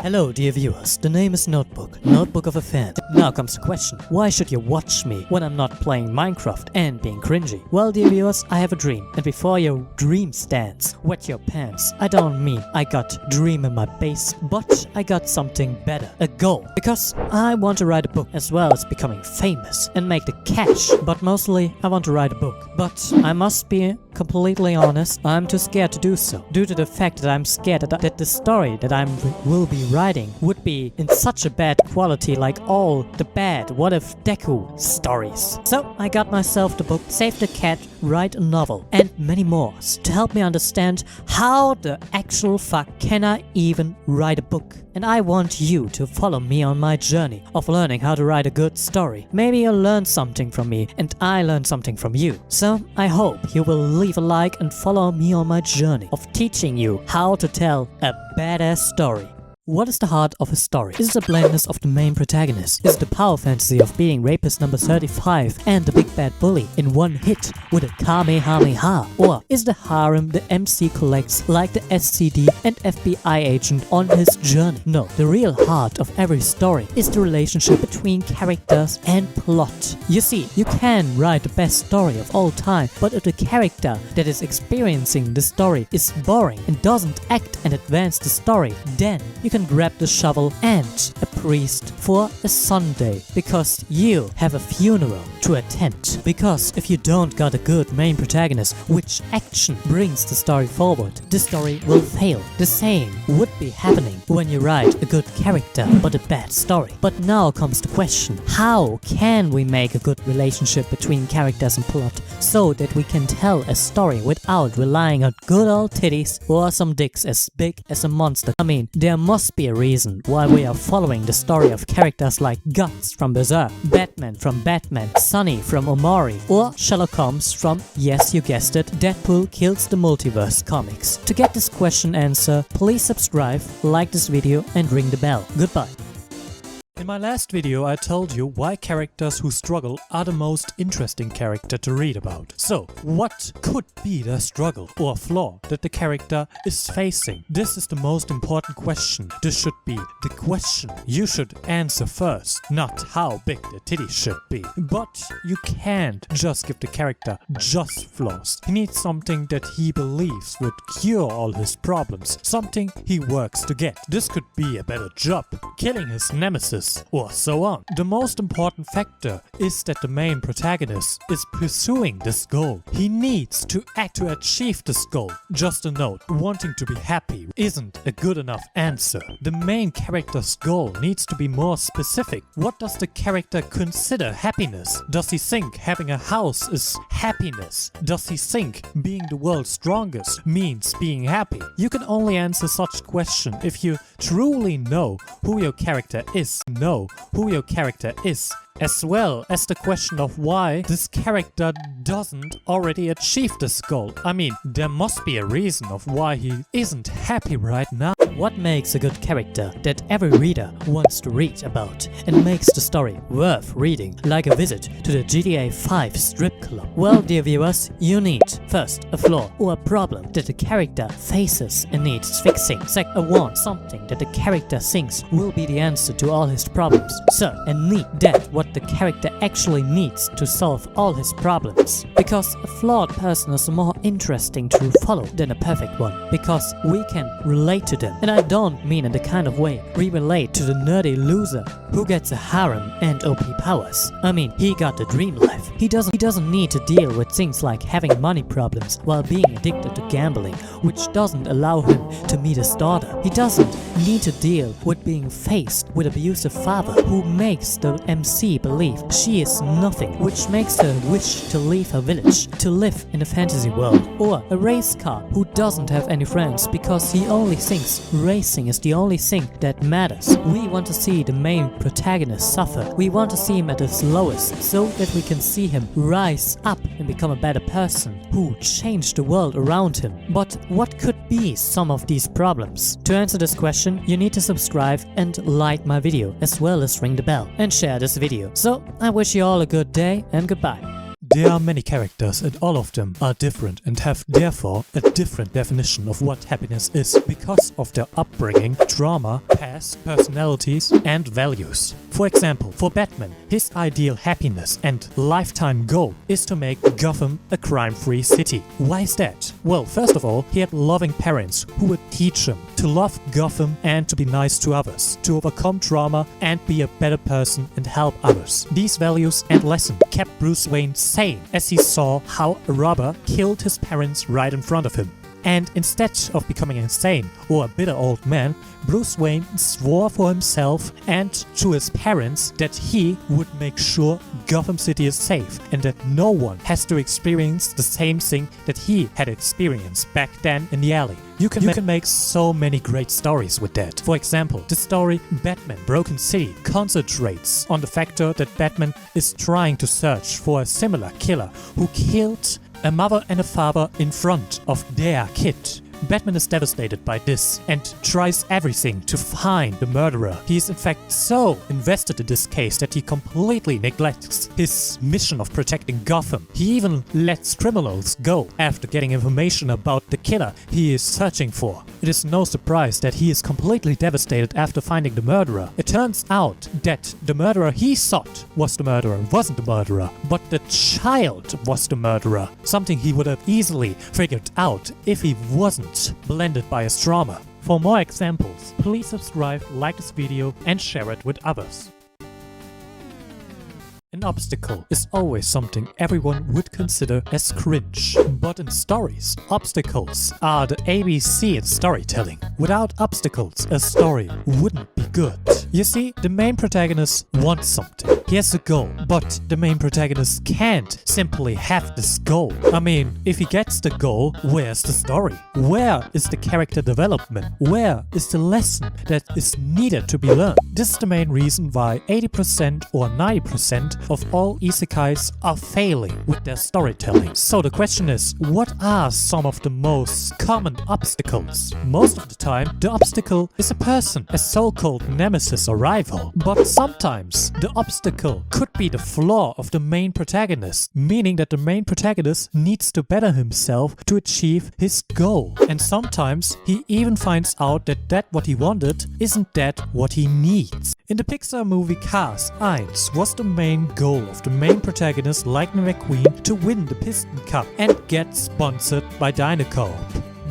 Hello dear viewers, the name is Notebook of a Fan. Now comes the question, why should you watch me when I'm not playing Minecraft and being cringy? Well dear viewers, I have a dream, and before your dream stands, wet your pants. I don't mean I got dream in my base, but I got something better, a goal. Because I want to write a book as well as becoming famous and make the cash, but mostly I want to write a book. But I must be completely honest, I'm too scared to do so, due to the fact that I'm scared that the story that I will be writing would be in such a bad quality like all the bad What If Deku stories. So I got myself the book Save the Cat, Write a Novel, and many more to help me understand how the actual fuck can I even write a book. And I want you to follow me on my journey of learning how to write a good story. Maybe you'll learn something from me and I learn something from you. So I hope you will leave a like and follow me on my journey of teaching you how to tell a badass story. What is the heart of a story? Is it the blindness of the main protagonist? Is it the power fantasy of being rapist number 35 and the big bad bully in one hit with a Kamehameha? Or is the harem the MC collects like the SCD and FBI agent on his journey? No, the real heart of every story is the relationship between characters and plot. You see, you can write the best story of all time, but if the character that is experiencing the story is boring and doesn't act and advance the story, then you can grab the shovel and a priest for a Sunday because you have a funeral to attend. Because if you don't got a good main protagonist which action brings the story forward, the story will fail. The same would be happening when you write a good character but a bad story. But now comes the question, how can we make a good relationship between characters and plot so that we can tell a story without relying on good old titties or some dicks as big as a monster? I mean, there must be a reason why we are following the story of characters like Guts from Berserk, Batman from Batman, Sonny from Omori, or Sherlock Holmes from, yes you guessed it, Deadpool Kills the Multiverse comics. To get this question answer, please subscribe, like this video and ring the bell. Goodbye. In my last video I told you why characters who struggle are the most interesting character to read about. So, what could be the struggle or flaw that the character is facing? This is the most important question. This should be the question you should answer first, not how big the titty should be. But you can't just give the character just flaws. He needs something that he believes would cure all his problems, something he works to get. This could be a better job, killing his nemesis, or so on. The most important factor is that the main protagonist is pursuing this goal. He needs to act to achieve this goal. Just a note, wanting to be happy isn't a good enough answer. The main character's goal needs to be more specific. What does the character consider happiness? Does he think having a house is happiness? Does he think being the world's strongest means being happy? You can only answer such question if you truly know who your character is. Know who your character is, as well as the question of why this character doesn't already achieve this goal. I mean, there must be a reason of why he isn't happy right now. What makes a good character that every reader wants to read about and makes the story worth reading, like a visit to the GTA 5 strip club? Well, dear viewers, you need first a flaw or a problem that the character faces and needs fixing. Second, a want, something that the character thinks will be the answer to all his problems. Third, a need, that what the character actually needs to solve all his problems. Because a flawed person is more interesting to follow than a perfect one, because we can relate to them. And I don't mean in the kind of way we relate to the nerdy loser who gets a harem and OP powers. I mean, he got the dream life. He doesn't need to deal with things like having money problems while being addicted to gambling, which doesn't allow him to meet his daughter. He doesn't need to deal with being faced with abusive father who makes the MC believe she is nothing, which makes her wish to leave her village to live in a fantasy world. Or a race car who doesn't have any friends because he only thinks racing is the only thing that matters. We want to see the main protagonist suffer. We want to see him at his lowest so that we can see him rise up and become a better person who changed the world around him. But what could be some of these problems? To answer this question, you need to subscribe and like my video, as well as ring the bell and share this video. So I wish you all a good day and goodbye. There are many characters and all of them are different and have therefore a different definition of what happiness is because of their upbringing, trauma, past, personalities and values. For example, for Batman, his ideal happiness and lifetime goal is to make Gotham a crime-free city. Why is that? Well, first of all, he had loving parents who would teach him to love Gotham and to be nice to others, to overcome trauma and be a better person and help others. These values and lessons kept Bruce Wayne sane as he saw how a robber killed his parents right in front of him. And instead of becoming insane or a bitter old man, Bruce Wayne swore for himself and to his parents that he would make sure Gotham City is safe and that no one has to experience the same thing that he had experienced back then in the alley. You can make so many great stories with that. For example, the story Batman Broken City concentrates on the factor that Batman is trying to search for a similar killer who killed a mother and a father in front of their kid. Batman is devastated by this and tries everything to find the murderer. He is in fact so invested in this case that he completely neglects his mission of protecting Gotham. He even lets criminals go after getting information about the killer he is searching for. It is no surprise that he is completely devastated after finding the murderer. It turns out that the murderer he thought was the murderer wasn't the murderer, but the child was the murderer. Something he would have easily figured out if he wasn't blended by his trauma. For more examples, please subscribe, like this video and share it with others. An obstacle is always something everyone would consider as cringe. But in stories, obstacles are the ABC in storytelling. Without obstacles, a story wouldn't be good. You see, the main protagonist wants something. He has a goal, but the main protagonist can't simply have this goal. I mean, if he gets the goal, where's the story? Where is the character development? Where is the lesson that is needed to be learned? This is the main reason why 80% or 90% of all isekais are failing with their storytelling. So the question is, what are some of the most common obstacles? Most of the time, the obstacle is a person, a so-called nemesis or rival. But sometimes, the obstacle could be the flaw of the main protagonist, meaning that the main protagonist needs to better himself to achieve his goal. And sometimes, he even finds out that what he wanted isn't that what he needs. In the Pixar movie Cars 1 was the main goal of the main protagonist Lightning McQueen to win the Piston Cup and get sponsored by Dynacorp.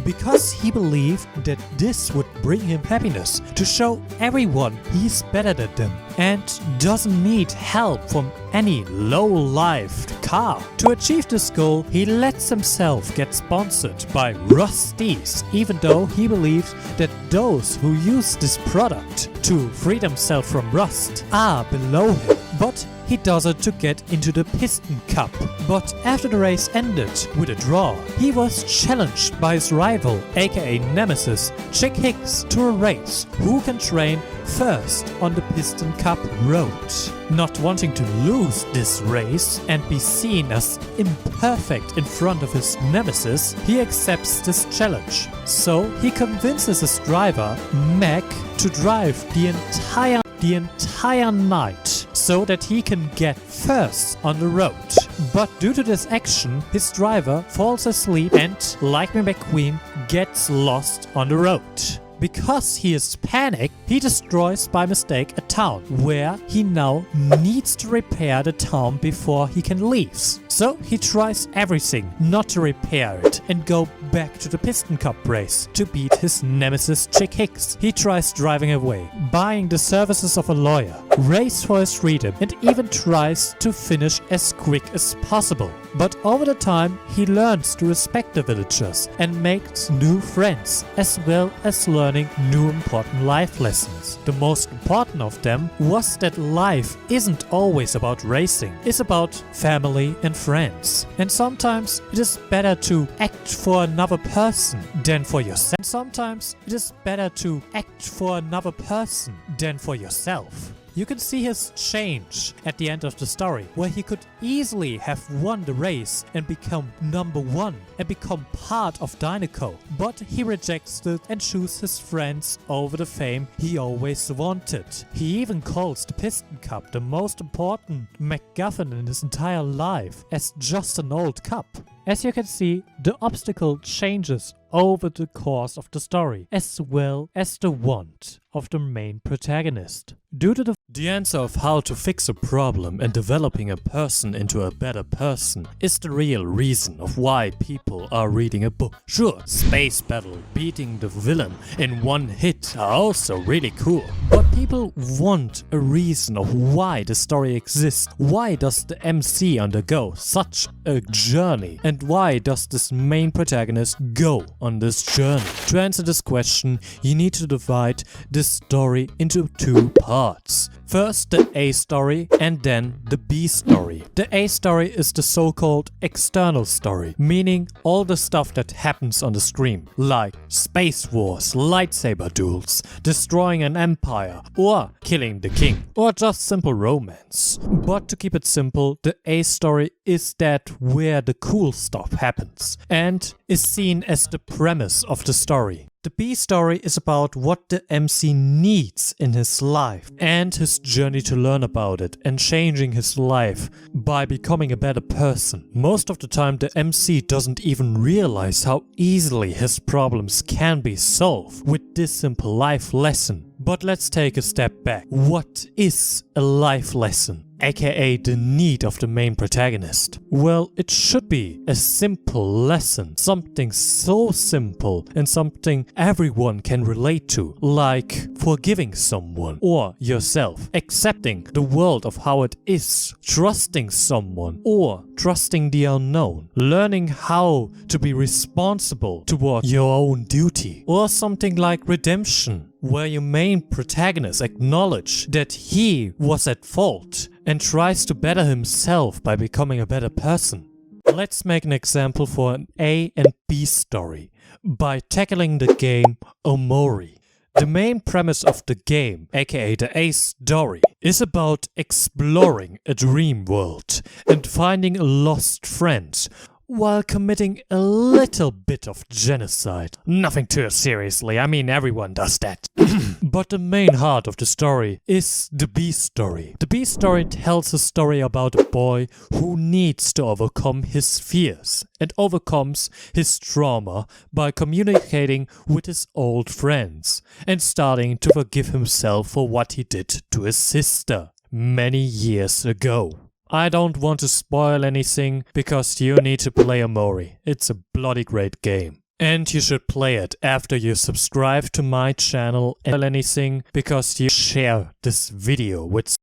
Because he believed that this would bring him happiness, to show everyone he's better than them and doesn't need help from any low-lived car. To achieve this goal, he lets himself get sponsored by Rusties, even though he believes that those who use this product to free themselves from rust are below him. But he does it to get into the Piston Cup. But after the race ended with a draw, he was challenged by his rival, aka Nemesis, Chick Hicks, to a race who can train first on the Piston Cup road. Not wanting to lose this race and be seen as imperfect in front of his nemesis, he accepts this challenge. So he convinces his driver, Mac, to drive the entire night so that he can get first on the road. But due to this action, his driver falls asleep and, like McQueen, gets lost on the road. Because he is panicked, he destroys by mistake a town, where he now needs to repair the town before he can leave. So he tries everything not to repair it and go back to the Piston Cup race to beat his nemesis Chick Hicks. He tries driving away, buying the services of a lawyer, race for his freedom, and even tries to finish as quick as possible. But over the time, he learns to respect the villagers and makes new friends, as well as learning new important life lessons. The most important of them was that life isn't always about racing, it's about family and friends. And sometimes it is better to act for another person than for yourself. And sometimes it is better to act for another person than for yourself. you can see his change at the end of the story, where he could easily have won the race and become #1 and become part of Dinoco. But he rejects it and chooses his friends over the fame he always wanted. He even calls the Piston Cup the most important MacGuffin in his entire life as just an old cup. As you can see, the obstacle changes over the course of the story, as well as the want of the main protagonist. Due to the answer of how to fix a problem and developing a person into a better person is the real reason of why people are reading a book. Sure, space battle, beating the villain in one hit are also really cool, but people want a reason of why the story exists. Why does the MC undergo such a journey, and why does this main protagonist go on this journey? To answer this question, you need to divide this story into two parts. First, the A story and then the B story. The A story is the so-called external story, meaning all the stuff that happens on the screen, like space wars, lightsaber duels, destroying an empire, or killing the king, or just simple romance. But to keep it simple, the A story is that where the cool stuff happens, and is seen as the premise of the story. The B story is about what the MC needs in his life and his journey to learn about it and changing his life by becoming a better person. Most of the time the MC doesn't even realize how easily his problems can be solved with this simple life lesson. But let's take a step back. What is a life lesson? AKA the need of the main protagonist. Well, it should be a simple lesson, something so simple and something everyone can relate to, like forgiving someone or yourself, accepting the world of how it is, trusting someone or trusting the unknown, learning how to be responsible toward your own duty, or something like redemption, where your main protagonist acknowledges that he was at fault and tries to better himself by becoming a better person. Let's make an example for an A and B story by tackling the game Omori. The main premise of the game, aka the A story, is about exploring a dream world and finding a lost friend, while committing a little bit of genocide. Nothing too seriously, I mean everyone does that. But the main heart of the story is the B story. The B story tells a story about a boy who needs to overcome his fears and overcomes his trauma by communicating with his old friends and starting to forgive himself for what he did to his sister many years ago. I don't want to spoil anything because you need to play Omori. It's a bloody great game. And you should play it after you subscribe to my channel and anything because you share this video with